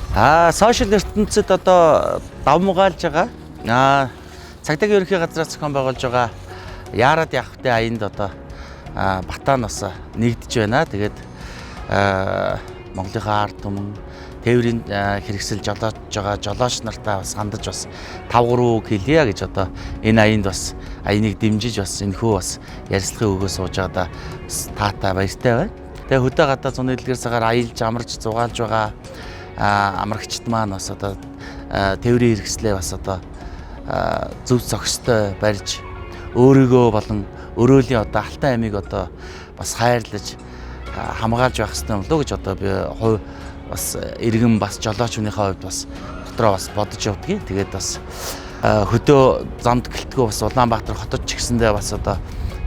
Сошиал ертөнцид одоо давмгаалж байгаа. Цагдаагийн ерөнхий газраас зохион байгуулж байгаа яарад явахтай аянд одоо батан бас нэгдэж байна. Тэгээд Монголынхаа ард түмэн тээврийн хэрэгсэл жолоож байгаа жолооч нартаа бас хандаж бас 5-3 хэлье гэж одоо энэ аянд бас аяныг дэмжиж бас энэхүү бас ярилцлагын өгөө сууж байгаадаа таатай баяртай байна. Тэгээ хөдөө гадаа зуны дэлгэр цагаар аялж амарч зугаалж байгаа амрагчд маань бас одоо тээврийн хэрэгслээ бас одоо зөв зохистой барьж өөрийгөө болон өрөөлийн одоо Алтай аймыг одоо бас хайрлаж хамгаалж байх хэрэгтэй юм лөө гэж одоо би хувь бас иргэн бас жолооч хүнийхээ хувьд бас дотроо бас бодож явдгийг. Тэгээд бас хөдөө замд гэлтгөө бас Улаанбаатар хотод ч гэсэндээ бас одоо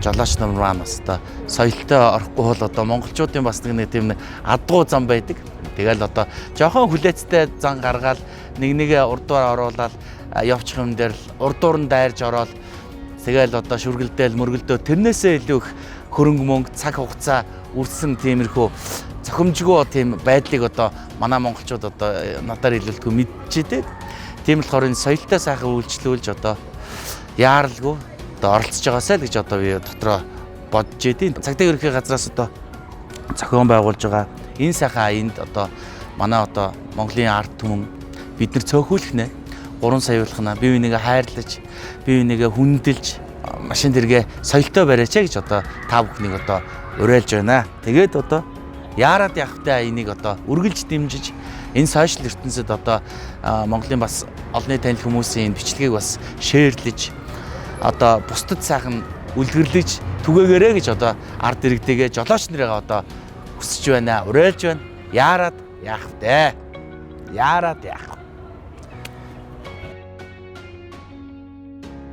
жолооч нар маань бас одоо соёлтой орохгүй бол одоо монголчуудын бас нэг тийм адгуу зам байдаг. Тэгэл одоо жоохон хүлээцтэй зан гаргаад нэгээ урдуур оруулаад явчих юм дээр урдуур нь дайрж ороод тэгэл одоо шүргэлдээл мөргөлдөө тэрнээсээ илүү их хөрөнгө мөнгө цаг хугацаа үрсэн тиймэрхүү зохимжгүй тийм байдлыг одоо манай монголчууд одоо надаар хэлэлтгүй мэдчихэдэг. Тийм болохоор энэ соёлтой сайхан үйлчлүүлж одоо яаралгүй одоо оролцож байгаасай л гэж одоо би дотроо бодож идэв. Цагдаагийн ерөнхий газраас одоо зохион байгуулж байгаа энэ сайхан аянд одоо манай одоо Монголын ард түмэн бид нар цөөхүүлэх нэ 3 саяулахна бие бинийгээ хайрлаж бие бинийгээ хүндэлж машин дэргээ соёлтой бариач гэж одоо та бүхнийг одоо уриалж байна. Тэгээд одоо яарад явахтай аяныг одоо үргэлж дэмжиж энэ сошиал ертөнцид одоо Монголын бас олонний танил хүмүүсийн бичлэгийг бас шеэрлэж одоо бусдад сайхан үлгэрлэж түгээгээрэй гэж одоо ард иргэдэгээ жолооч нарыгаа одоо хүсэж байна, уриалж байна. Яарад явахтай. Яарад явах.